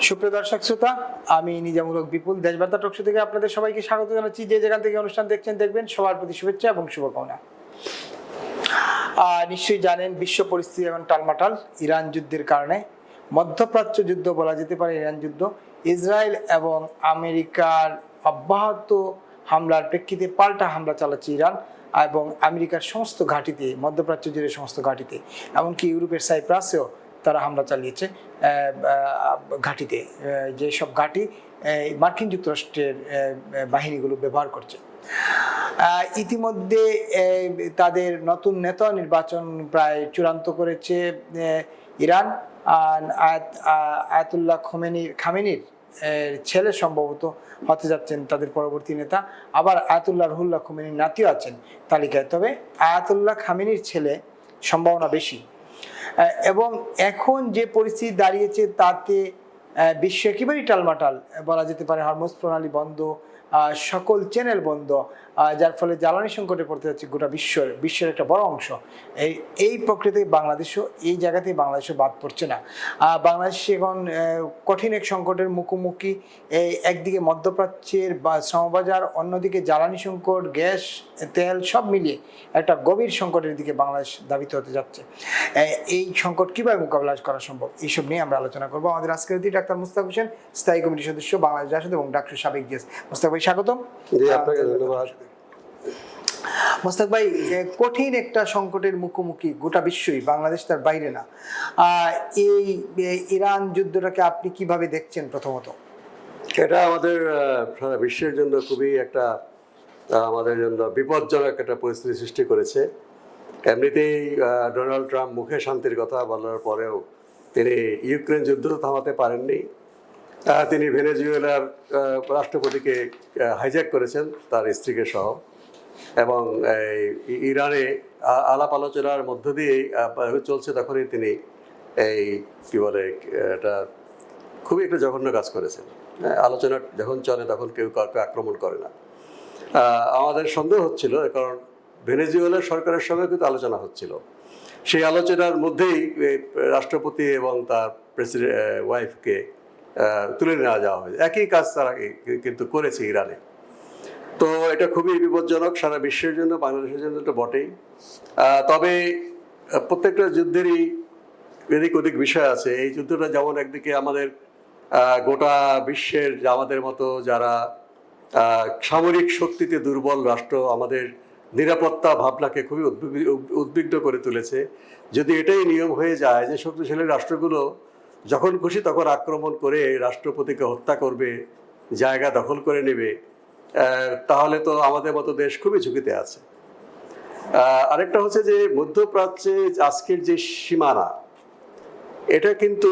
সুপ্রিয় দর্শক শ্রোতা, আমি নিজামুল হক বিপুল দেশবার্তা টকশো থেকে আপনাদের সবাইকে স্বাগত জানাচ্ছি। যে যেখান থেকে অনুষ্ঠান দেখছেন দেখবেন, সবার প্রতি শুভেচ্ছা এবং শুভকামনা। নিশ্চয়ই জানেন, বিশ্ব পরিস্থিতি এবং টালমাটাল ইরান যুদ্ধের কারণে। মধ্যপ্রাচ্য যুদ্ধ বলা যেতে পারে ইরান যুদ্ধ। ইসরায়েল এবং আমেরিকার অব্যাহত হামলার প্রেক্ষিতে পাল্টা হামলা চালাচ্ছে ইরান এবং আমেরিকার সমস্ত ঘাঁটিতে, মধ্যপ্রাচ্য জুড়ে সমস্ত ঘাঁটিতে, এমনকি ইউরোপের সাইপ্রাসেও তারা হামলা চালিয়েছে। ঘাঁটিতে, যেসব ঘাঁটি মার্কিন যুক্তরাষ্ট্রের বাহিনীগুলো ব্যবহার করছে। ইতিমধ্যে তাদের নতুন নেতা নির্বাচন প্রায় চূড়ান্ত করেছে ইরান। আয়াতুল্লাহ খামেনির ছেলে সম্ভবত হতে যাচ্ছেন তাদের পরবর্তী নেতা। আবার আয়াতুল্লাহ রুহুল্লাহ খামেনির নাতিও আছেন তালিকায়, তবে আয়াতুল্লাহ খামেনির ছেলে সম্ভাবনা বেশি। এবং এখন যে পরিস্থিতি দাঁড়িয়েছে তাতে বিশ্ব একেবারেই টালমাটাল বলা যেতে পারে। হরমুজ প্রণালী বন্ধ, সকল চ্যানেল বন্ধ, যার ফলে জ্বালানি সংকটে পড়তে যাচ্ছে গোটা বিশ্বের একটা বড় অংশ। এই প্রকৃতি বাংলাদেশও, এই জায়গাতেই বাংলাদেশও বাদ পড়ছে না। বাংলাদেশ এখন কঠিন এক সংকটের মুখোমুখি। একদিকে মধ্যপ্রাচ্যের শ্রমবাজার, অন্যদিকে জ্বালানি সংকট, গ্যাস, তেল সব মিলিয়ে একটা গভীর সংকটের দিকে বাংলাদেশ ধাবিত হতে যাচ্ছে। এই সংকট কীভাবে মোকাবিলা করা সম্ভব, এইসব নিয়ে আমরা আলোচনা করবো। আমাদের আজকের অতিথি ডাক্তার মুস্তাক হোসেন, স্থায়ী কমিটির সদস্য, বাংলাদেশ জাসদ এবং ডাক্তার সাবেক জিএস। মুস্তাক ভাই স্বাগতম। আপনাকে ধন্যবাদ। মুস্তাক ভাই, কঠিন একটা সংকটের মুখোমুখি গোটা বিশ্বই, বাংলাদেশ তার বাইরে না। এই ইরান যুদ্ধটাকে আপনি কিভাবে দেখছেন? প্রথমত এটা আমাদের সারা বিশ্বের জন্য খুবই একটা আমাদের জন্য বিপজ্জনক একটা পরিস্থিতি সৃষ্টি করেছে। এমনিতেই ডোনাল্ড ট্রাম্প মুখে শান্তির কথা বলার পরেও তিনি ইউক্রেন যুদ্ধ থামাতে পারেননি। তিনি ভেনেজুয়েলার রাষ্ট্রপতিকে হাইজ্যাক করেছেন, তার স্ত্রীকে সহ, এবং ইরানে আলাপ আলোচনার মধ্য দিয়েই চলছে, তখনই তিনি এই কি বলে এটা খুবই একটা জঘন্য কাজ করেছেন। আলোচনা যখন চলে তখন কেউ কাউকে আক্রমণ করে না। আমাদের সন্দেহ হচ্ছিল, কারণ ভেনেজুয়েলার সরকারের সঙ্গে কিন্তু আলোচনা হচ্ছিল। সেই আলোচনার মধ্যেই রাষ্ট্রপতি এবং তার প্রেসিডেন্ট ওয়াইফকে তুলে নেওয়া যাওয়া হয়েছে। একই কাজ তারা কিন্তু করেছে ইরানে। তো এটা খুবই বিপজ্জনক সারা বিশ্বের জন্য, বাংলাদেশের জন্য তো বটেই। তবে প্রত্যেকটা যুদ্ধেরই এদিক ওদিক বিষয় আছে। এই যুদ্ধটা যেমন একদিকে আমাদের গোটা বিশ্বের, আমাদের মতো যারা সামরিক শক্তিতে দুর্বল রাষ্ট্র, আমাদের নিরাপত্তা ভাবনাকে খুবই উদ্বিগ্ন করে তুলেছে। যদি এটাই নিয়ম হয়ে যায় যে শক্তিশালী রাষ্ট্রগুলো যখন খুশি তখন আক্রমণ করে রাষ্ট্রপতিকে হত্যা করবে, জায়গা দখল করে নেবে, তাহলে তো আমাদের মতো দেশ খুবই ঝুঁকিতে আছে। আরেকটা হচ্ছে যে মধ্যপ্রাচ্যে আজকের যে সীমানা, এটা কিন্তু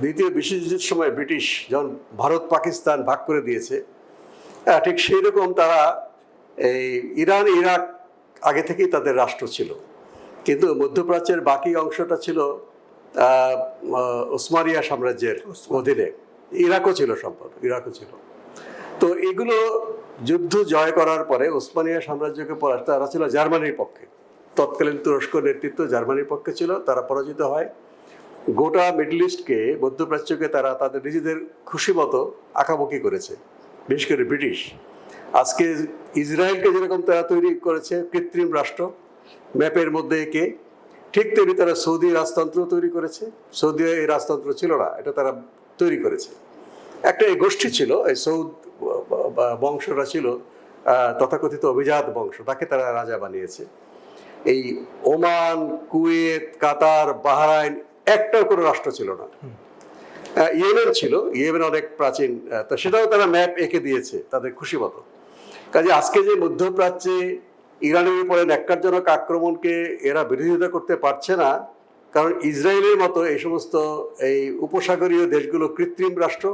দ্বিতীয় বিশ্বযুদ্ধের সময় ব্রিটিশ যখন ভারত পাকিস্তান ভাগ করে দিয়েছে, ঠিক সেই রকম তারা এই ইরান ইরাক আগে থেকেই তাদের রাষ্ট্র ছিল, কিন্তু মধ্যপ্রাচ্যের বাকি অংশটা ছিল ওসমানিয়া সাম্রাজ্যের অধীনে। ইরাকও ছিল, সম্পর্ক ইরাকও ছিল। তো এগুলো যুদ্ধ জয় করার পরে ওসমানিয়া সাম্রাজ্যকে তারা ছিল জার্মানির পক্ষে, তৎকালীন তুরস্ক নেতৃত্ব জার্মানির পক্ষে ছিল, তারা পরাজিত হয়। গোটা মিডল ইস্টকে, মধ্যপ্রাচ্যকে তারা তাদের নিজেদের খুশি মতো আঁকাবুকি করেছে, বিশেষ করে ব্রিটিশ। আজকে ইসরায়েলকে যেরকম তারা তৈরি করেছে কৃত্রিম রাষ্ট্র ম্যাপের মধ্যে এঁকে, ঠিক তেমনি তারা সৌদি রাজতন্ত্র তৈরি করেছে। সৌদি এই রাজতন্ত্র ছিল না, এটা তারা তৈরি করেছে। একটা এই গোষ্ঠী ছিল, এই সৌদ বংশটা ছিল তথাকথিত অভিজাত বংশ, তাকে তারা রাজা বানিয়েছে। এই ওমান, কুয়েত, কাতার, বাহরাইন একটাও কোনো রাষ্ট্র ছিল না। ইয়েমেন ছিল, ইয়েমেন অনেক প্রাচীন, তো সেটাও তারা ম্যাপ এঁকে দিয়েছে তাদের খুশি মতো। কাজে আজকে যে মধ্যপ্রাচ্যে ইরানের উপরে ন্যাক্কারজনক আক্রমণকে এরা বিরোধিতা করতে পারছে না, কারণ ইসরায়েলের মতো এই সমস্ত এই উপসাগরীয় দেশগুলো কৃত্রিম রাষ্ট্র।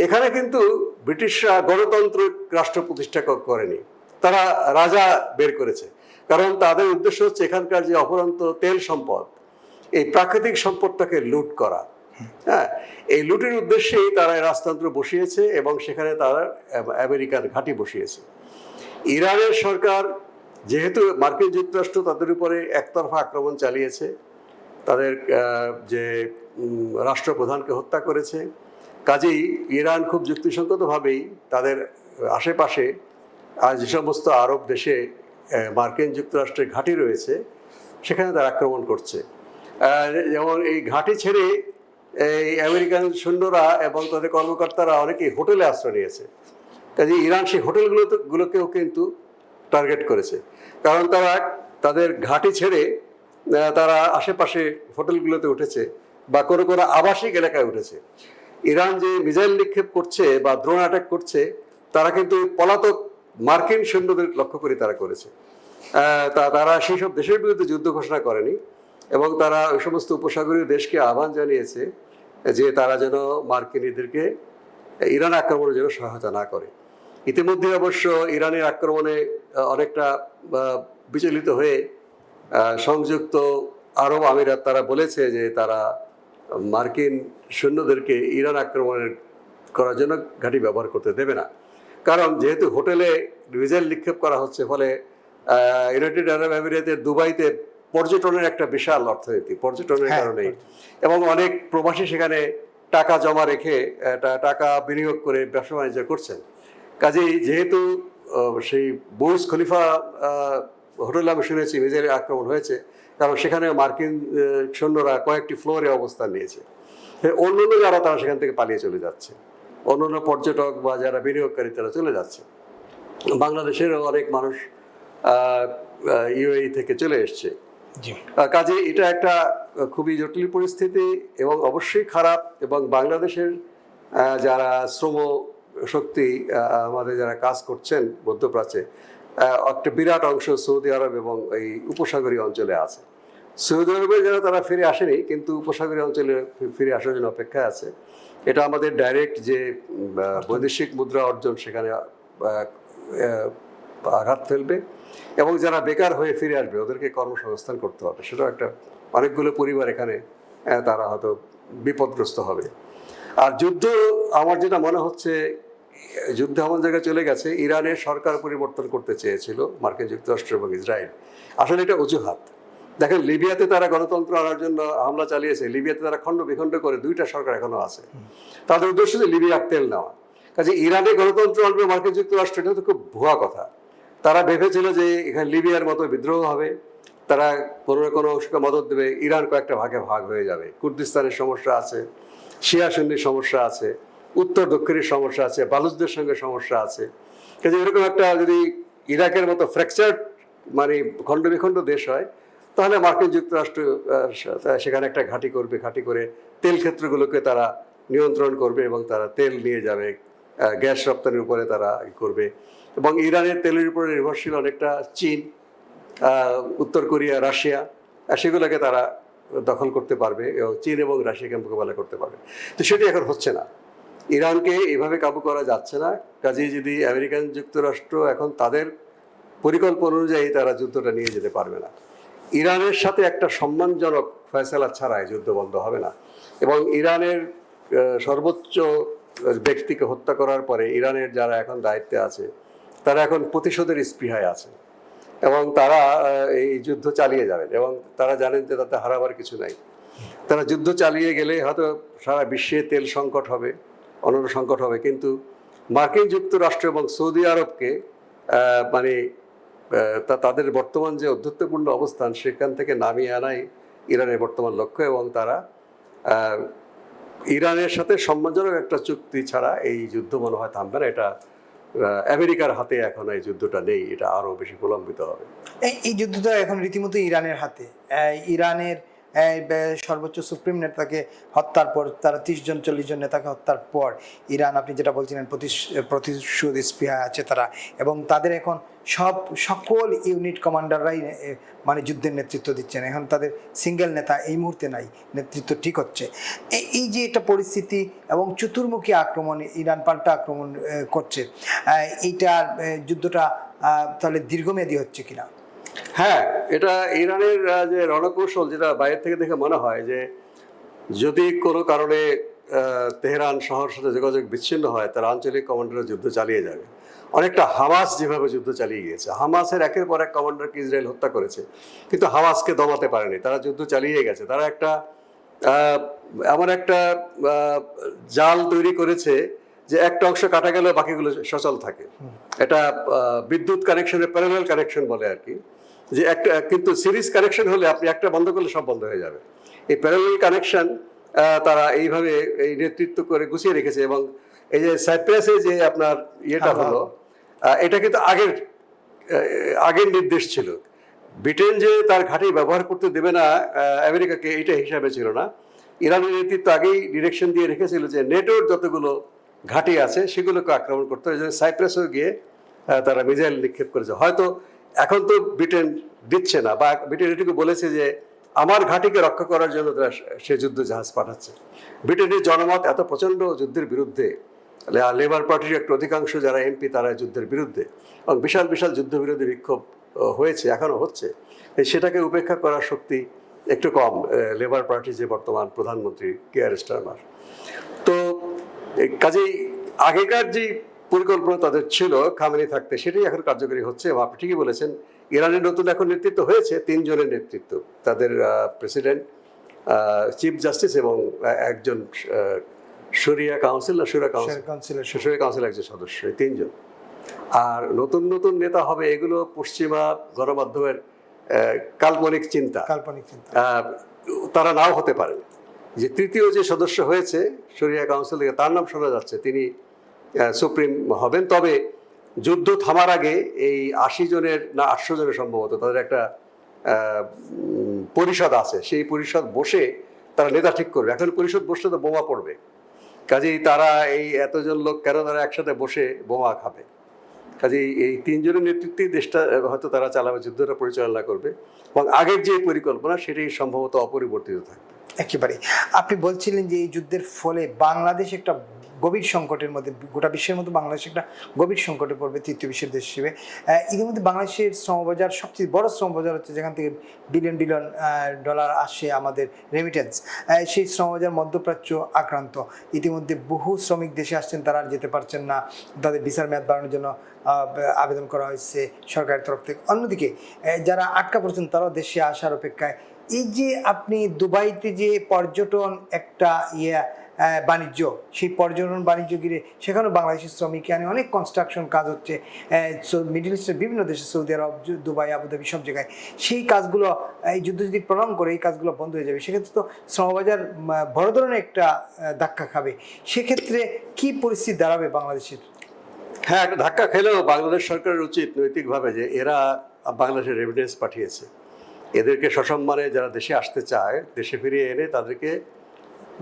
এখানে কিন্তু ব্রিটিশরা গণতন্ত্র রাষ্ট্র প্রতিষ্ঠা করেনি, তারা রাজা বের করেছে। কারণ তাদের উদ্দেশ্য হচ্ছে এখানকার যে অপরন্ত তেল সম্পদ, এই প্রাকৃতিক সম্পদটাকে লুট করা। হ্যাঁ, এই লুটের উদ্দেশ্যেই তারা রাজতন্ত্র বসিয়েছে এবং সেখানে তারা আমেরিকার ঘাঁটি বসিয়েছে। ইরানের সরকার, যেহেতু মার্কিন যুক্তরাষ্ট্র তাদের উপরে একতরফা আক্রমণ চালিয়েছে, তাদের যে রাষ্ট্রপ্রধানকে হত্যা করেছে। কাজেই ইরান খুব যুক্তিসঙ্গতভাবেই তাদের আশেপাশে আর যে সমস্ত আরব দেশে মার্কিন যুক্তরাষ্ট্রের ঘাঁটি রয়েছে সেখানে তারা আক্রমণ করছে। যেমন এই ঘাঁটি ছেড়ে এই আমেরিকান সৈন্যরা এবং তাদের কর্মকর্তারা অনেকেই হোটেলে আশ্রয় নিয়েছে। কাজে ইরান সেই হোটেলগুলোকেও কিন্তু টার্গেট করেছে, কারণ তারা তাদের ঘাঁটি ছেড়ে তারা আশেপাশে হোটেলগুলোতে উঠেছে বা কোনো কোনো আবাসিক এলাকায় উঠেছে। ইরান যে মিসাইল নিক্ষেপ করছে বা ড্রোন অ্যাটাক করছে তারা কিন্তু পলাতক মার্কিন সৈন্যদের লক্ষ্য করে তারা করেছে। তারা সেই সব দেশের বিরুদ্ধে যুদ্ধ ঘোষণা করেনি এবং তারা ওই সমস্ত উপসাগরীয় দেশকে আহ্বান জানিয়েছে যে তারা যেন মার্কিনীদেরকে ইরান আক্রমণের জন্য সহায়তা না করে। ইতিমধ্যে অবশ্য ইরানের আক্রমণে অনেকটা বিচলিত হয়ে সংযুক্ত আরব আমিরাত তারা বলেছে যে তারা মার্কিন সৈন্যদেরকে ইরান আক্রমণের করার জন্য ঘাঁটি ব্যবহার করতে দেবে না, কারণ যেহেতু হোটেলে মিসাইল নিক্ষেপ করা হচ্ছে, ফলে ইউনাইটেড আরব আমিরাতের দুবাইতে পর্যটনের একটা বিশাল অর্থনীতি পর্যটনের কারণেই, এবং অনেক প্রবাসী সেখানে টাকা জমা রেখে টাকা বিনিয়োগ করে ব্যবসা বাণিজ্য করছেন। কাজেই যেহেতু সেই বুর্জ খলিফা হোটেলে আমি শুনেছি মিসাইলের আক্রমণ হয়েছে, কারণ সেখানে মার্কিন সৈন্যরা কয়েকটি ফ্লোরে অবস্থান নিয়েছে। অন্যান্য যারা তারা সেখান থেকে পালিয়ে চলে যাচ্ছে, অন্যান্য পর্যটক বা যারা বিনিয়োগকারী তারা চলে যাচ্ছে। বাংলাদেশেরও অনেক মানুষ ইউএই থেকে চলে এসছে। কাজে এটা একটা খুবই জটিল পরিস্থিতি এবং অবশ্যই খারাপ, এবং বাংলাদেশের যারা শ্রম শক্তি আমাদের যারা কাজ করছেন মধ্যপ্রাচ্যে একটা বিরাট অংশ সৌদি আরব এবং এই উপসাগরীয় অঞ্চলে আছে। সৌদি আরবে যারা তারা ফিরে আসেনি, কিন্তু উপসাগরীয় অঞ্চলে ফিরে আসার জন্য অপেক্ষায় আছে। এটা আমাদের ডাইরেক্ট যে বৈদেশিক মুদ্রা অর্জন সেখানে আঘাত ফেলবে, এবং যারা বেকার হয়ে ফিরে আসবে ওদেরকে কর্মসংস্থান করতে হবে। সেটাও একটা অনেকগুলো পরিবার এখানে তারা হয়তো বিপদগ্রস্ত হবে। আর যুদ্ধ আমার যেটা মনে হচ্ছে যুদ্ধ এমন জায়গায় চলে গেছে, ইরানের সরকার পরিবর্তন করতে চেয়েছিল মার্কিন যুক্তরাষ্ট্র এবং ইসরায়েল। আসলে এটা অজুহাত। দেখেন লিবিয়াতে তারা গণতন্ত্র আনার জন্য হামলা চালিয়েছে, লিবিয়াতে তারা খণ্ড বিখণ্ড করে দুইটা সরকার এখনো আছে, তাদের উদ্দেশ্য যে লিবিয়ার তেল নেওয়া। কাজে ইরানে গণতন্ত্র আনবে মার্কিন যুক্তরাষ্ট্র, এটা তো খুব ভুয়া কথা। তারা ভেবেছিল যে এখানে লিবিয়ার মতো বিদ্রোহ হবে, তারা কোনো না কোনো অংশকে মদত দেবে, ইরান কয়েকটা ভাগে ভাগ হয়ে যাবে। কুর্দিস্তানের সমস্যা আছে, শিয়া সুন্নির সমস্যা আছে, উত্তর দক্ষিণের সমস্যা আছে, বালুচদের সঙ্গে সমস্যা আছে। কাজে এরকম একটা যদি ইরাকের মতো ফ্র্যাকচার মানে খণ্ড বিখণ্ড দেশ হয়, তাহলে মার্কিন যুক্তরাষ্ট্র সেখানে একটা ঘাঁটি করবে, ঘাঁটি করে তেল ক্ষেত্রগুলোকে তারা নিয়ন্ত্রণ করবে এবং তারা তেল নিয়ে যাবে, গ্যাস রপ্তানির উপরে তারা করবে। এবং ইরানের তেলের উপরে নির্ভরশীল অনেকটা চীন, উত্তর কোরিয়া, রাশিয়া, সেগুলোকে তারা দখল করতে পারবে এবং চীন এবং রাশিয়াকে মোকাবেলা করতে পারবে। তো সেটি এখন হচ্ছে না, ইরানকে এভাবে কাবু করা যাচ্ছে না। কাজেই যদি আমেরিকান যুক্তরাষ্ট্র এখন তাদের পরিকল্পনা অনুযায়ী তারা যুদ্ধটা নিয়ে যেতে পারবে না। ইরানের সাথে একটা সম্মানজনক ফয়সালা ছাড়াই যুদ্ধ বন্ধ হবে না। এবং ইরানের সর্বোচ্চ ব্যক্তিকে হত্যা করার পরে ইরানের যারা এখন দায়িত্বে আছে তারা এখন প্রতিশোধের স্পৃহায় আছে, এবং তারা এই যুদ্ধ চালিয়ে যাবেন, এবং তারা জানেন যে তাতে হারাবার কিছু নাই। তারা যুদ্ধ চালিয়ে গেলে হয়তো সারা বিশ্বে তেল সংকট হবে, অন্যান্য সংকট হবে, কিন্তু মার্কিন যুক্তরাষ্ট্র এবং সৌদি আরবকে মানে তাদের বর্তমান যে অধ্যত্বপূর্ণ অবস্থান সেখান থেকে নামিয়ে আনাই ইরানের বর্তমান লক্ষ্য। এবং তারা ইরানের সাথে সম্মানজনক একটা চুক্তি ছাড়া এই যুদ্ধ মনে হয় থামবে না। এটা আমেরিকার হাতে এখন এই যুদ্ধটা নেই, এটা আরও বেশি প্রলম্বিত হবে। এই যুদ্ধটা এখন রীতিমতো ইরানের হাতে। ইরানের সর্বোচ্চ সুপ্রিম নেতাকে হত্যার পর, তারা 30 জন 40 জন নেতাকে হত্যার পর ইরান, আপনি যেটা বলছিলেন, প্রতিশোধ স্পৃহায় আছে তারা, এবং তাদের এখন সকল ইউনিট কমান্ডাররাই মানে যুদ্ধের নেতৃত্ব দিচ্ছেন। এখন তাদের সিঙ্গেল নেতা এই মুহূর্তে নাই, নেতৃত্ব ঠিক হচ্ছে। এই যে একটা পরিস্থিতি এবং চতুর্মুখী আক্রমণ, ইরান পাল্টা আক্রমণ করছে, এইটার যুদ্ধটা তাহলে দীর্ঘমেয়াদী হচ্ছে কিনা? হ্যাঁ, এটা ইরানের যে রণকৌশল, যেটা বাইরে থেকে দেখে মনে হয় যে যদি কোনো কারণে তেহরান শহরের সাথে যোগাযোগ বিচ্ছিন্ন হয়, তার আঞ্চলিক কমান্ডাররা যুদ্ধ চালিয়ে যাবে। অনেকটা হামাস যেভাবে যুদ্ধ চালিয়ে গিয়েছে, হামাসের একের পর এক কমান্ডারকে ইসরায়েল হত্যা করেছে, কিন্তু হামাসকে দমাতে পারেনি, তারা যুদ্ধ চালিয়ে গেছে। তারা একটা এমন একটা জাল তৈরি করেছে যে একটা অংশ কাটা গেলে বাকিগুলো সচল থাকে। এটা বিদ্যুৎ কানেকশনের প্যারালাল কানেকশন বলে আর কি, যে একটা কিন্তু সিরিজ কানেকশন হলে আপনি একটা বন্ধ করলে সব বন্ধ হয়ে যাবে। এই প্যারালাল কানেকশন তারা এইভাবে এই নেতৃত্ব করে গুছিয়ে রেখেছে। এবং এই যে সাইপ্রাসে যে আপনার ইয়েটা হলো, এটা কিন্তু আগের নির্দেশ ছিল। ব্রিটেন যে তার ঘাঁটি ব্যবহার করতে দেবে না আমেরিকাকে, এইটা হিসাবে ছিল না। ইরানের নেতৃত্ব আগেই ডিরেকশন দিয়ে রেখেছিল যে নেটোর যতগুলো ঘাঁটি আছে সেগুলোকে আক্রমণ করতে হবে। সাইপ্রাসেও গিয়ে তারা মিসাইল নিক্ষেপ করেছে। হয়তো এখন তো ব্রিটেন দিচ্ছে না, বা ব্রিটেন এটুকু বলেছে যে আমার ঘাঁটিকে রক্ষা করার জন্য তারা সে যুদ্ধ জাহাজ পাঠাচ্ছে। ব্রিটেনের জনমত এত প্রচণ্ড যুদ্ধের বিরুদ্ধে, লেবার পার্টির একটা অধিকাংশ যারা এমপি তারা যুদ্ধের বিরুদ্ধে, এবং বিশাল বিশাল যুদ্ধবিরোধী বিক্ষোভ হয়েছে, এখনো হচ্ছে। সেটাকে উপেক্ষা করার শক্তি একটু কম লেবার পার্টির যে বর্তমান প্রধানমন্ত্রী কিয়ার স্টারমার। তো কাজেই আগেকার যে পরিকল্পনা তাদের ছিল খামেনি থাকতে, সেটাই এখন কার্যকরী হচ্ছে। এবং আপনি ঠিকই বলেছেন, ইরানের নতুন এখন নেতৃত্ব হয়েছে 3 জনের নেতৃত্ব, তাদের প্রেসিডেন্ট, চিফ জাস্টিস এবং একজন শরিয়া কাউন্সিল না সুরা কাউন্সিল একজন সদস্য, 3 জন। আর নতুন নতুন নেতা হবে, এগুলো পশ্চিমা গণমাধ্যমের কাল্পনিক চিন্তা। তারা নাও হতে পারে। যে তৃতীয় যে সদস্য হয়েছে শরিয়া কাউন্সিল থেকে, তার নাম শোনা যাচ্ছে, তিনি সুপ্রিম হবেন। তবে যুদ্ধ থামার আগে এই 80 জনের না 800 জনের সম্ভবত তাদের একটা পরিষদ আছে, সেই পরিষদ বসে তারা নেতা ঠিক করবে। এখন পরিষদ বসলে তো বোমা পড়বে, কাজেই তারা এই এতজন লোক কেন তারা একসাথে বসে বোমা খাবে। কাজেই এই 3 জনের নেতৃত্বে দেশটা হয়তো তারা চালাবে, যুদ্ধটা পরিচালনা করবে, এবং আগের যে পরিকল্পনা সেটাই সম্ভবত অপরিবর্তিত থাকবে। একেবারে আপনি বলছিলেন যে এই যুদ্ধের ফলে বাংলাদেশ একটা গভীর সংকটের মধ্যে, গোটা বিশ্বের মধ্যে বাংলাদেশ একটা গভীর সংকটে পড়বে তৃতীয় বিশ্বের দেশ হিসেবে। ইতিমধ্যে বাংলাদেশের শ্রমবাজার সবচেয়ে বড় শ্রমবাজার হচ্ছে, যেখান থেকে বিলিয়ন বিলিয়ন ডলার আসে আমাদের রেমিটেন্স। সেই শ্রমবাজার মধ্যপ্রাচ্য আক্রান্ত। ইতিমধ্যে বহু শ্রমিক দেশে আসছেন, তারা আর যেতে পারছেন না, তাদের ভিসার মেয়াদ বাড়ানোর জন্য আবেদন করা হয়েছে সরকারের তরফ থেকে। অন্যদিকে যারা আটকা পড়ছেন তারাও দেশে আসার অপেক্ষায়। এই যে আপনি দুবাইতে যে পর্যটন একটা বাণিজ্য, সেই পর্যটন বাণিজ্য ঘিরে সেখানেও বাংলাদেশের শ্রমিক আনে, অনেক কনস্ট্রাকশন কাজ হচ্ছে মিডল ইস্টের বিভিন্ন দেশে, সৌদি আরব, দুবাই, আবুধাবি, সব জায়গায়। সেই কাজগুলো এই যুদ্ধ যদি প্রলং করে এই কাজগুলো বন্ধ হয়ে যাবে, সেক্ষেত্রে তো শ্রমবাজার বড় ধরনের একটা ধাক্কা খাবে। সেক্ষেত্রে কি পরিস্থিতি দাঁড়াবে বাংলাদেশের? হ্যাঁ, একটা ধাক্কা খেলেও বাংলাদেশ সরকারের উচিত নৈতিকভাবে, যে এরা বাংলাদেশের রেমিটেন্স পাঠিয়েছে, এদেরকে সসম্মানে যারা দেশে আসতে চায় দেশে ফিরিয়ে এনে তাদেরকে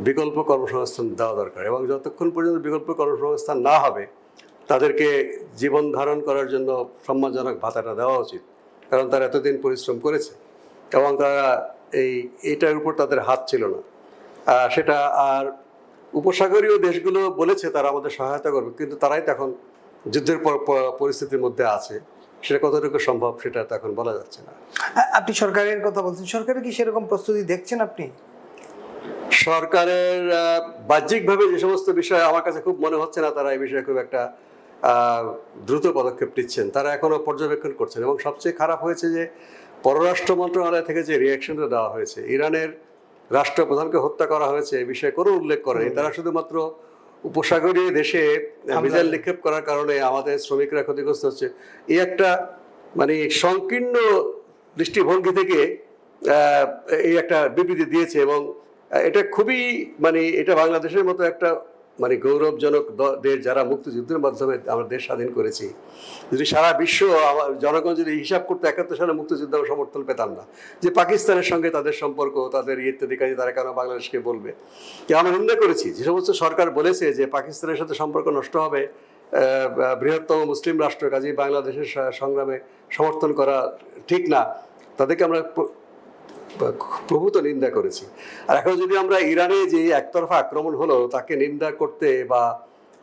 বিকল্প কর্মসংস্থান দেওয়া দরকার। এবং যতক্ষণ পর্যন্ত বিকল্প কর্মসংস্থান না হবে তাদেরকে জীবন ধারণ করার জন্য সম্মানজনক ভাতাটা দেওয়া উচিত, কারণ তারা এতদিন পরিশ্রম করেছে এবং তারা এটার উপর তাদের হাত ছিল না। সেটা আর উপসাগরীয় দেশগুলো বলেছে তারা আমাদের সহায়তা করবে, কিন্তু তারাই তখন যুদ্ধের পরিস্থিতির মধ্যে আছে। সেটা কতটুকু সম্ভব সেটা এখন বলা যাচ্ছে না। আপনি সরকারের কথা বলছেন, সরকারের কি সেরকম প্রস্তুতি দেখছেন আপনি? সরকারের বাহ্যিকভাবে যে সমস্ত বিষয় আমার কাছে খুব মনে হচ্ছে না তারা এই বিষয়ে খুব একটা দ্রুত পদক্ষেপ নিচ্ছেন। তারা এখনো পর্যবেক্ষণ করছেন। এবং সবচেয়ে খারাপ হয়েছে যে পররাষ্ট্র মন্ত্রণালয় থেকে যে রিয়াকশনটা দেওয়া হয়েছে, ইরানের রাষ্ট্রপ্রধানকে হত্যা করা হয়েছে এই বিষয়ে কোনো উল্লেখ করেনি। তারা শুধুমাত্র উপসাগরীয় দেশে মিসাইল নিক্ষেপ করার কারণে আমাদের শ্রমিকরা ক্ষতিগ্রস্ত হচ্ছে, এই একটা মানে সংকীর্ণ দৃষ্টিভঙ্গি থেকে এই একটা বিবৃতি দিয়েছে। এবং এটা খুবই এটা বাংলাদেশের মতো একটা গৌরবজনক দেশ, যারা মুক্তিযুদ্ধের মাধ্যমে আমরা দেশ স্বাধীন করেছি, যদি সারা বিশ্ব জনগণ যদি হিসাব করতে 71 সালে মুক্তিযুদ্ধ সমর্থন পেতাম না, যে পাকিস্তানের সঙ্গে তাদের সম্পর্ক, তাদের ইত্যাদি কাজে তারা কেন বাংলাদেশকে বলবে। আমরা নিন্দা করেছি যে সমস্ত সরকার বলেছে যে পাকিস্তানের সাথে সম্পর্ক নষ্ট হবে, বৃহত্তম মুসলিম রাষ্ট্র, কাজে বাংলাদেশের সংগ্রামে সমর্থন করা ঠিক না, তাদেরকে আমরা প্রভূত নিন্দা করেছি। আর এখন যদি আমরা ইরানে যে একতরফা আক্রমণ হলো তাকে নিন্দা করতে বা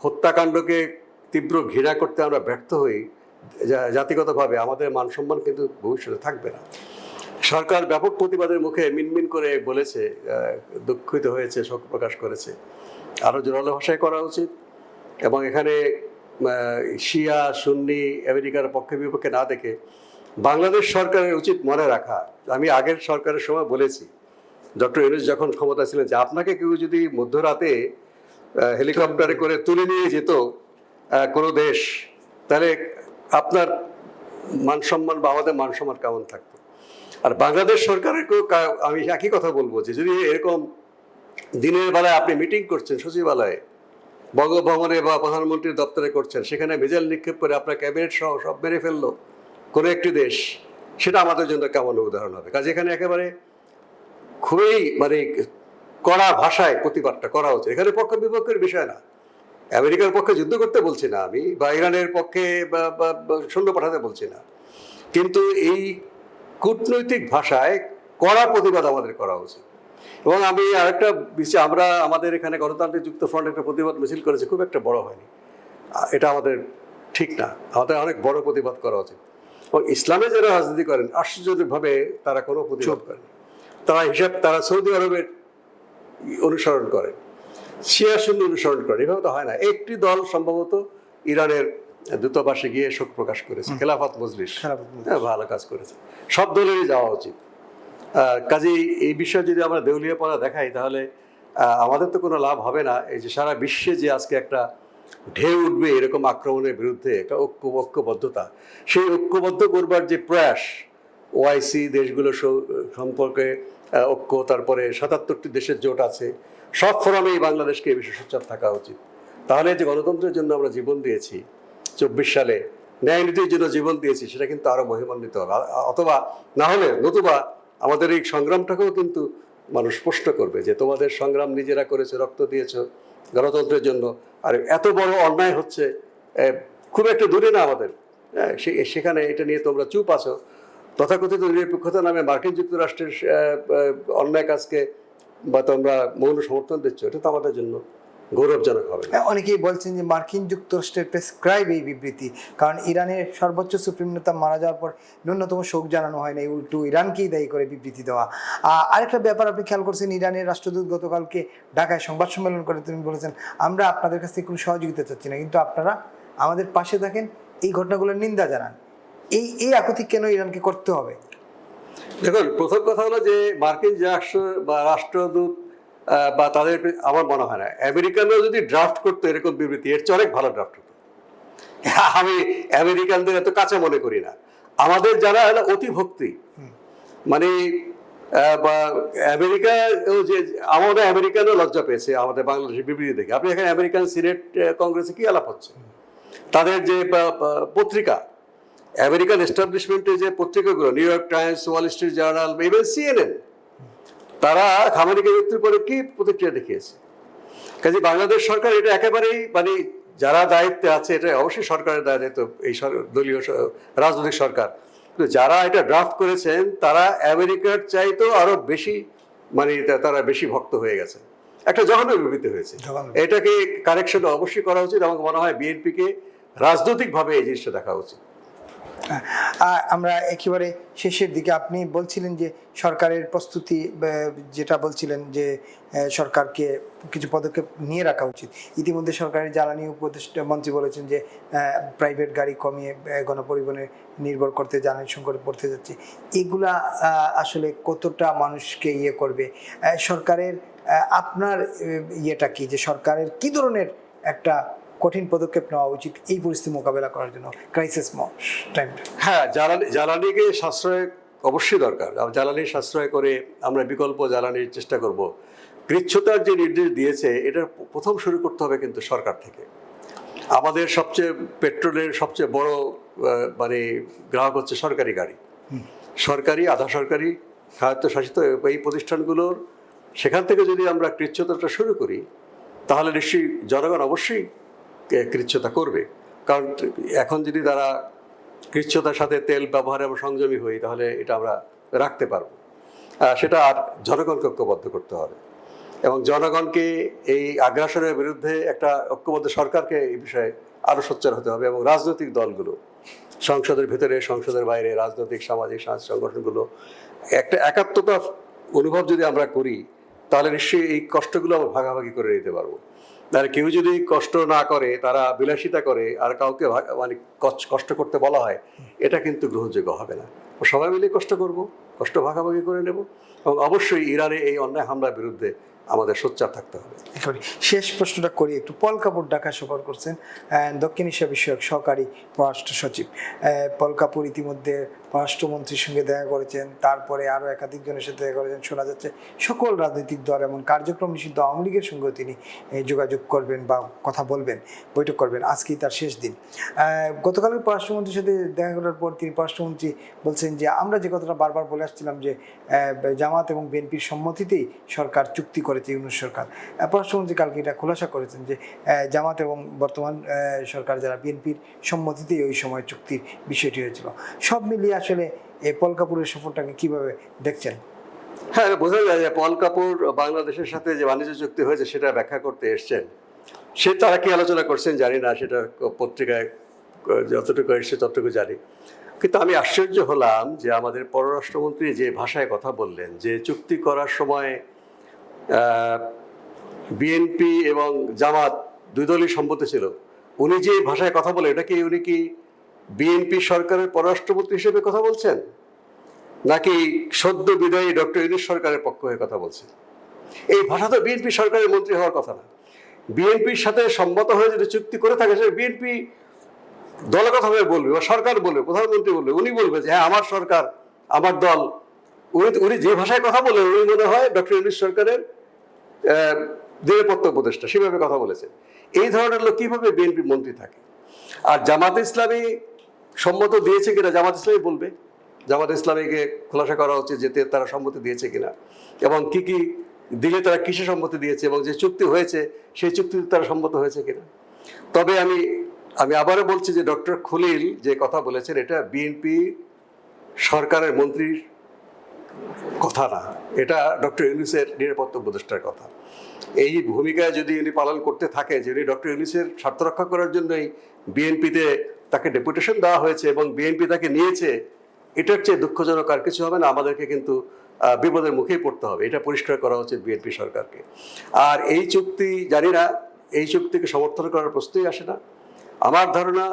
হত্যাকাণ্ডকে তীব্র ঘৃণা করতে আমরা ব্যর্থ হই জাতিগতভাবে, আমাদের মান সম্মান কিন্তু ভবিষ্যতে থাকবে না। সরকার ব্যাপক প্রতিবাদের মুখে মিনমিন করে বলেছে, দুঃখিত হয়েছে, শোক প্রকাশ করেছে। আরও জোরালো ভাষায় করা উচিত। এবং এখানে শিয়া সুন্নি আমেরিকার পক্ষে বিপক্ষে না দেখে বাংলাদেশ সরকারের উচিত মনে রাখা, আমি আগের সরকারের সময় বলেছি ডক্টর ইউনূস যখন ক্ষমতা ছিলেন, যে আপনাকে কেউ যদি মধ্যরাতে হেলিকপ্টারে করে তুলে নিয়ে যেত কোনো দেশ, তাহলে আপনার মান সম্মান বা আমাদের মান সম্মান কেমন থাকতো? আর বাংলাদেশ সরকারের আমি একই কথা বলবো, যে যদি এরকম দিনের বেলায় আপনি মিটিং করছেন সচিবালয়ে, বঙ্গভবনে বা প্রধানমন্ত্রীর দপ্তরে করছেন, সেখানে মিসাইল নিক্ষেপ করে আপনার ক্যাবিনেট সহ সব মেরে ফেললো কোনো একটি দেশ, সেটা আমাদের জন্য কেমন উদাহরণ হবে? কাজে এখানে একেবারে খুবই মানে কড়া ভাষায় প্রতিবাদটা করা হচ্ছে। এখানে পক্ষ বিপক্ষের বিষয় না। আমেরিকার পক্ষে যুদ্ধ করতে বলছি না আমি, বা ইরানের পক্ষে বা সৈন্য পাঠাতে বলছি না, কিন্তু এই কূটনৈতিক ভাষায় কড়া প্রতিবাদ আমাদের করা উচিত। এবং আমি আরেকটা বিষয়, আমরা আমাদের এখানে গণতান্ত্রিক যুক্ত ফ্রন্ট একটা প্রতিবাদ মিছিল করেছে, খুব একটা বড় হয়নি, এটা আমাদের ঠিক না। আমাদের অনেক বড় প্রতিবাদ করা উচিত। এবং ইসলামে যারা রাজনীতি করেন আশ্চর্যজনকভাবে তারা কোনো প্রতিবাদ করেন, তারা সৌদি আরবের অনুসরণ করেন, শিয়া সুন্নি অনুসরণ করেন, এভাবে তো হয় না। একটি দল সম্ভবত ইরানের দূতাবাসে গিয়ে শোক প্রকাশ করেছে, খেলাফত মজলিস, ভালো কাজ করেছে। সব দলেরই যাওয়া উচিত। কাজেই এই বিষয়ে যদি আমরা দেউলিয়াপনা দেখাই, তাহলে আমাদের তো কোনো লাভ হবে না। এই যে সারা বিশ্বে যে আজকে একটা ঢেউ উঠবে এরকম আক্রমণের বিরুদ্ধে, একটা ঐক্যবদ্ধতা, সেই ঐক্যবদ্ধ করবার যে প্রয়াস, ওআইসি দেশগুলো সম্পর্কে ঐক্য, তারপরে ৭৭টি দেশের জোট আছে, সব ফোরামেই বাংলাদেশকে এই বিষয়ে সোচ্চার থাকা উচিত। তাহলে যে গণতন্ত্রের জন্য আমরা জীবন দিয়েছি ২৪ সালে, ন্যায় নীতির জন্য জীবন দিয়েছি, সেটা কিন্তু আরো মহিমান্বিত হবে। অথবা না হলে নতুবা আমাদের এই সংগ্রামটাকেও কিন্তু মানুষ প্রশ্ন করবে, যে তোমাদের সংগ্রাম নিজেরা করেছে, রক্ত দিয়েছো গণতন্ত্রের জন্য, আর এত বড় অন্যায় হচ্ছে খুব একটা দূরে না আমাদের, সেখানে এটা নিয়ে তোমরা চুপ আছো। তথাকথিত নিরপেক্ষতা নামে মার্কিন যুক্তরাষ্ট্রের অন্যায় কাজকে বা তোমরা মৌন সমর্থন দিচ্ছ, এটা তো আমাদের জন্য গৌরবজনক হবে। অনেকেই বলছেন যে মার্কিন যুক্তরাষ্ট্রের প্রেসক্রাইব এই বিবৃতি, কারণ ইরানের সর্বোচ্চ সুপ্রিম নেতা মারা যাওয়ার পর ন্যূনতম শোক জানানো হয় না, উল্টো ইরানকেই দায়ী করে বিবৃতি দেওয়া। আরেকটা ব্যাপার আপনি খেয়াল করছেন, ইরানের রাষ্ট্রদূত গতকালকে ঢাকায় সংবাদ সম্মেলন করে তিনি বলেছেন, আমরা আপনাদের কাছ থেকে কোনো সহযোগিতা চাচ্ছি না, কিন্তু আপনারা আমাদের পাশে থাকেন, এই ঘটনাগুলোর নিন্দা জানান। এই আকুতি কেন ইরানকে করতে হবে? দেখুন, প্রথম কথা হলো যে মার্কিন রাষ্ট্রদূত বা তাদের, আমার মনে হয় না আমেরিকানরা যদি ড্রাফট করতো এরকম বিবৃতি, এর চেয়ে অনেক ভালো ড্রাফট হতো। আমি আমেরিকানদের এত কাছে মনে করি না। আমাদের যারা হলো অতিভক্তি, মানে আমেরিকা, যে আমাদের আমেরিকানও লজ্জা পেয়েছে আমাদের বাংলাদেশের বিবৃতি দেখে। আপনি এখানে আমেরিকান সিনেট কংগ্রেসে কি আলাপ হচ্ছে, তাদের যে পত্রিকা, আমেরিকান এস্টাবলিশমেন্টের যে পত্রিকাগুলো, New York Times, Wall Street Journal, even CNN, তারা খামেনিকে মৃত্যুর পরে কি প্রতিক্রিয়া দেখিয়েছে। কাজে বাংলাদেশ সরকার এটা একেবারেই, মানে যারা দায়িত্বে আছে, এটা অবশ্যই সরকারের দায়িত্ব, এই দলীয় রাজনৈতিক সরকার, কিন্তু যারা এটা ড্রাফট করেছেন তারা আমেরিকার চাইতেও আরো বেশি, মানে তারা বেশি ভক্ত হয়ে গেছে। একটা জঘন্য বিবৃতি হয়েছে, এটাকে কারেকশন অবশ্যই করা উচিত। আমার মনে হয় বিএনপিকে রাজনৈতিকভাবে এই জিনিসটা দেখা উচিত। আমরা একেবারে শেষের দিকে, আপনি বলছিলেন যে সরকারের প্রস্তুতি, যেটা বলছিলেন যে সরকারকে কিছু পদক্ষেপ নিয়ে রাখা উচিত। ইতিমধ্যে সরকারের জ্বালানি উপদেষ্টা মন্ত্রী বলেছেন যে প্রাইভেট গাড়ি কমিয়ে গণপরিবহনে নির্ভর করতে, জ্বালানি সংকটে পড়তে যাচ্ছে। এগুলা আসলে কতটা মানুষকে করবে? সরকারের আপনার ইয়েটা কি, যে সরকারের কি ধরনের একটা কঠিন পদক্ষেপ নেওয়া উচিত এই পরিস্থিতি মোকাবেলা করার জন্য, ক্রাইসিস টাইমটা? হ্যাঁ, জ্বালানিকে সাশ্রয় অবশ্যই দরকার। জ্বালানি সাশ্রয় করে আমরা বিকল্প জ্বালানির চেষ্টা করব। কৃচ্ছতার যে নির্দেশ দিয়েছে, এটা প্রথম শুরু করতে হবে কিন্তু সরকার থেকে। আমাদের পেট্রোলের সবচেয়ে বড় মানে গ্রাহক হচ্ছে সরকারি গাড়ি, সরকারি, আধা সরকারি, স্বায়ত্তশাসিত এই প্রতিষ্ঠানগুলোর, সেখান থেকে যদি আমরা কৃচ্ছতাটা শুরু করি, তাহলে নিশ্চয়ই জনগণ অবশ্যই কৃচ্ছতা করবে। কারণ এখন যদি তারা কৃচ্ছতার সাথে তেল ব্যবহারে আমরা সংযমী হই, তাহলে এটা আমরা রাখতে পারবো। সেটা আর জনগণকে ঐক্যবদ্ধ করতে হবে, এবং জনগণকে এই আগ্রাসনের বিরুদ্ধে একটা ঐক্যবদ্ধ সরকারকে এই বিষয়ে আরও সোচ্চার হতে হবে। এবং রাজনৈতিক দলগুলো, সংসদের ভিতরে, সংসদের বাইরে, রাজনৈতিক, সামাজিক, সাংস্কৃতিক সংগঠনগুলো একটা একাত্মতা অনুভব যদি আমরা করি, তাহলে নিশ্চয়ই এই কষ্টগুলো আমরা ভাগাভাগি করে নিতে পারবো। তাহলে কেউ যদি কষ্ট না করে, তারা বিলাসিতা করে, আর কাউকে মানে কষ্ট করতে বলা হয়, এটা কিন্তু গ্রহণযোগ্য হবে না। সবাই মিলে কষ্ট করব, কষ্ট ভাগাভাগি করে নেব এবং অবশ্যই ইরানে এই অন্যায় হামলার বিরুদ্ধে আমাদের সোচ্চার থাকতে হবে। একেবারে শেষ প্রশ্নটা করি একটু। পল কাপুর ঢাকা সফর করছেন, দক্ষিণ এশিয়া বিষয়ক সহকারী পররাষ্ট্র সচিব। পল কাপুর ইতিমধ্যে পররাষ্ট্রমন্ত্রীর সঙ্গে দেখা করেছেন, তারপরে আরও একাধিক জনের সাথে দেখা করেছেন। শোনা যাচ্ছে সকল রাজনৈতিক দল এমন কার্যক্রম নিষিদ্ধ আওয়ামী লীগের সঙ্গেও তিনি যোগাযোগ করবেন বা কথা বলবেন, বৈঠক করবেন। আজকেই তার শেষ দিন। গতকালের পররাষ্ট্রমন্ত্রীর সাথে দেখা করার পর তিনি পররাষ্ট্রমন্ত্রী বলছেন যে আমরা যে কথাটা বারবার বলে আসছিলাম যে জামাত এবং বিএনপির সম্মতিতেই সরকার চুক্তি করেছে, ইউনূস সরকার। পররাষ্ট্রমন্ত্রী কালকে এটা খোলাসা করেছেন যে জামাত এবং বর্তমান সরকার যারা বিএনপির সম্মতিতেই ওই সময় চুক্তির বিষয়টি হয়েছিল। সব মিলিয়ে আসলে এই পল কাপুরের সফরটাকে কিভাবে দেখছেন? হ্যাঁ, বোঝা যায় যে পল কাপুর বাংলাদেশের সাথে যে বাণিজ্য চুক্তি হয়েছে সেটা ব্যাখ্যা করতে এসছেন। তারা কি আলোচনা করছেন জানি না, সেটা পত্রিকায় যতটুকু এসছে ততটুকু জানি। কিন্তু আমি আশ্চর্য হলাম যে আমাদের পররাষ্ট্রমন্ত্রী যে ভাষায় কথা বললেন, যে চুক্তি করার সময় বিএনপি এবং জামাত দুই দলই সম্মতি ছিল, উনি যে ভাষায় কথা বলে এটা কি উনি কি বিএনপি সরকারের পররাষ্ট্রমন্ত্রী হিসেবে কথা বলছেন, নাকি সদ্য বিদায়ী ডক্টর ইউনূস সরকারের পক্ষ হয়ে কথা বলছেন? এই ভাষা তো বিএনপি সরকারের মন্ত্রী হওয়ার কথা না। বিএনপির সাথে সম্মত হয়ে যদি চুক্তি করে থাকে সেটা বিএনপি দলগতভাবে বলবে বা সরকার বলবে, প্রধানমন্ত্রী বলবে, উনি বলবে যে হ্যাঁ আমার সরকার, আমার দল। উনি যে ভাষায় কথা বলে উনি মনে হয় ডক্টর ইউনূস সরকারের নিরাপত্তা উপদেষ্টা, সেভাবে কথা বলেছেন। এই ধরনের লোক কিভাবে বিএনপি মন্ত্রী থাকে? আর জামাত ইসলামী সম্মত দিয়েছে কিনা জামাত ইসলামী বলবে। জামাত ইসলামীকে খোলাসা করা উচিত যে তারা সম্মতি দিয়েছে কিনা এবং কি কি দিলে তারা কিসে সম্মতি দিয়েছে এবং যে চুক্তি হয়েছে সেই চুক্তিতে তারা সম্মত হয়েছে কিনা। তবে আমি আবারও বলছি যে ডক্টর খলিল যে কথা বলেছেন এটা বিএনপি সরকারের মন্ত্রীর কথা না, এটা ডক্টর ইউনূসের নিরাপত্তা উপদেষ্টার কথা। এই ভূমিকায় যদি উনি পালন করতে থাকে যে উনি ডক্টর ইউনূসের স্বার্থ রক্ষা করার জন্যই বিএনপিতে তাকে ডেপুটেশন দেওয়া হয়েছে এবং বিএনপি তাকে নিয়েছে, এটার চেয়ে দুঃখজনক আর কিছু হবে না। আমাদেরকে কিন্তু বিপদের মুখেই পড়তে হবে, এটা পরিষ্কার করা উচিত বিএনপি সরকারকে। আর এই চুক্তি জানি না, এই চুক্তিকে সমর্থন করার প্রশ্নই আসে না। আমার ধারণা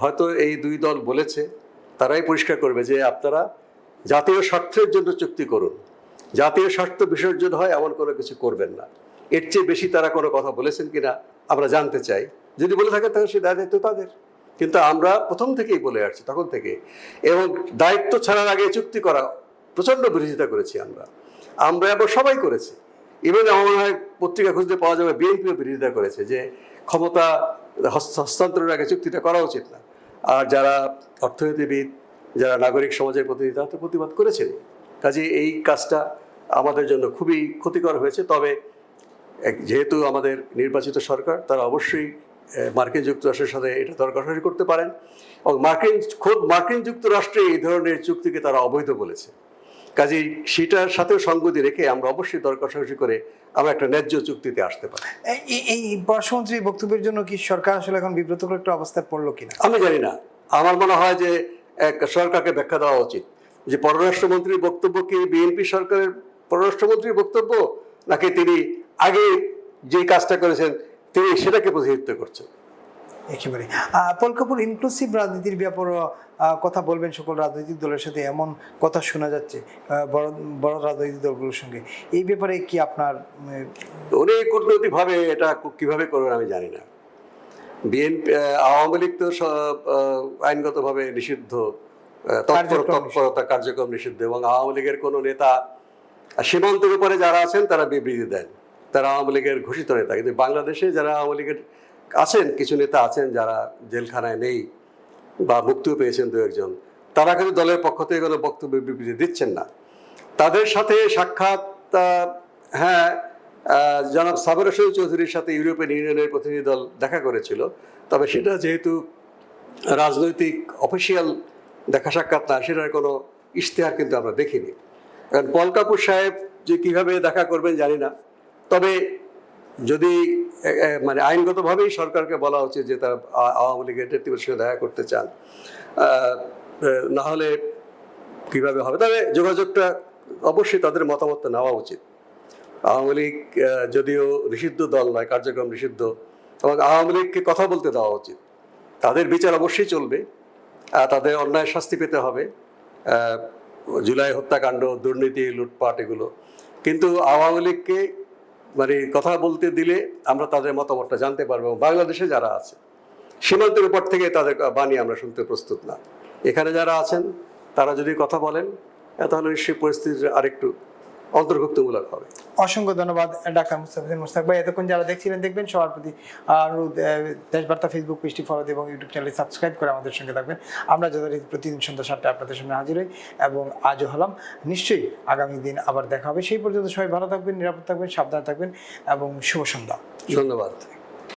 হয়তো এই দুই দল বলেছে, তারাই পরিষ্কার করবে যে আপনারা জাতীয় স্বার্থের জন্য চুক্তি করুন, জাতীয় স্বার্থ বিসর্জন হয় এমন কোনো কিছু করবেন না। এর চেয়ে বেশি তারা কোনো কথা বলেছেন কিনা আমরা জানতে চাই। যদি বলে থাকে তাহলে সে দায়িত্ব তাদের, কিন্তু আমরা প্রথম থেকেই বলে আসছি তখন থেকে, এবং দায়িত্ব ছাড়ার আগে চুক্তি করা প্রচণ্ড বিরোধিতা করেছি আমরা এবং সবাই করেছি। ইভেন আমার মনে হয় পত্রিকা খুঁজতে পাওয়া যাবে বিএনপিও বিরোধিতা করেছে যে ক্ষমতা হস্তান্তরের আগে চুক্তিটা করা উচিত না। আর যারা অর্থনীতিবিদ, যারা নাগরিক সমাজের প্রতিনিধি তারা তো প্রতিবাদ করেছেন। কাজে এই কাজটা আমাদের জন্য খুবই ক্ষতিকর হয়েছে। তবে যেহেতু আমাদের নির্বাচিত সরকার, তারা অবশ্যই মার্কিন যুক্তরাষ্ট্রের সাথে এটা দর কষাকষি করতে পারেন এবং খোদ মার্কিন যুক্তরাষ্ট্রে এই ধরনের চুক্তিকে তারা অবৈধ বলেছে। কাজেই সেটার সাথেও সঙ্গতি রেখে আমরা অবশ্যই দর কষাকষি করে আমরা একটা ন্যায্য চুক্তিতে আসতে পারি। এই পররাষ্ট্রমন্ত্রীর বক্তব্যের জন্য কি সরকার আসলে এখন বিব্রতকর একটা অবস্থায় পড়লো কিনা আমি জানি না। আমার মনে হয় যে সরকারকে ব্যাখ্যা দেওয়া উচিত যে পররাষ্ট্রমন্ত্রীর বক্তব্য কি বিএনপি সরকারের পররাষ্ট্রমন্ত্রীর বক্তব্য, নাকি তিনি আগে যে কাজটা করেছেন তিনি সেটাকে প্রতিনিধিত্ব করছেন। একেবারে পল কাপুর ইনক্লুসিভ রাজনীতির ব্যাপারে কথা বলবেন সকল রাজনৈতিক দলের সাথে, এমন কথা শোনা যাচ্ছে বড় বড় রাজনৈতিক দলগুলোর সঙ্গে। এই ব্যাপারে কি আপনার? উনি কূটনৈতিকভাবে এটা কিভাবে করবেন আমি জানি না। বিএনপি আওয়ামী লীগ তো আইনগতভাবে নিষিদ্ধ, তৎপরতা কার্যক্রম নিষিদ্ধ, এবং আওয়ামী লীগের কোনো নেতা সীমান্তের উপরে যারা আছেন তারা বিবৃতি দেন, তারা আওয়ামী লীগের ঘোষিত নেতা। কিন্তু বাংলাদেশে যারা আওয়ামী লীগের আছেন, কিছু নেতা আছেন যারা জেলখানায় নেই বা মুক্তিও পেয়েছেন দু একজন, তারা কিন্তু দলের পক্ষ থেকে কোনো বক্তব্য বিবৃতি দিচ্ছেন না। তাদের সাথে সাক্ষাৎ, হ্যাঁ, জনাব সাবের হোসেন চৌধুরীর সাথে ইউরোপিয়ান ইউনিয়নের প্রতিনিধি দল দেখা করেছিল, তবে সেটা যেহেতু রাজনৈতিক অফিসিয়াল দেখা সাক্ষাৎ না, সেটার কোনো ইশতেহার কিন্তু আমরা দেখিনি। কারণ পল কাপুর সাহেব যে কীভাবে দেখা করবেন জানি না। তবে যদি মানে আইনগতভাবেই সরকারকে বলা উচিত যে তারা আওয়ামী লীগের নেতৃত্বের সঙ্গে দেখা করতে চান, না হলে কীভাবে হবে। তবে যোগাযোগটা অবশ্যই তাদের মতামত নেওয়া উচিত। আওয়ামী লীগ যদিও নিষিদ্ধ দল নয়, কার্যক্রম নিষিদ্ধ, এবং আওয়ামী লীগকে কথা বলতে দেওয়া উচিত। তাদের বিচার অবশ্যই চলবে, তাদের অন্যায় শাস্তি পেতে হবে, জুলাই হত্যাকাণ্ড, দুর্নীতি, লুটপাট এগুলো। কিন্তু আওয়ামী লীগকে মানে কথা বলতে দিলে আমরা তাদের মতামতটা জানতে পারবো। এবং বাংলাদেশে যারা আছে সীমান্তের উপর থেকে তাদের বাণী আমরা শুনতে প্রস্তুত না। এখানে যারা আছেন তারা যদি কথা বলেন তাহলে নিশ্চয়ই পরিস্থিতি আরেকটু অন্তর্ভুক্তমূলক হবে। অসংখ্য ধন্যবাদ ডাক্তার মুস্তাফিজুর মুস্তাক ভাই। এতক্ষণ যারা দেখছিলেন দেখবেন, সবার প্রতি অনুরোধ, দেশবার্তা ফেসবুক পেজটি ফলো এবং ইউটিউব চ্যানেল সাবস্ক্রাইব করে আমাদের সঙ্গে থাকবেন। আমরা যথারীতি প্রতিদিন সন্ধ্যা 7টায় আপনাদের সামনে হাজির হই এবং আজও হলাম। নিশ্চয়ই আগামী দিন আবার দেখা হবে। সেই পর্যন্ত সবাই ভালো থাকবেন, নিরাপদ থাকবেন, সাবধানে থাকবেন এবং শুভ সন্ধ্যা। ধন্যবাদ।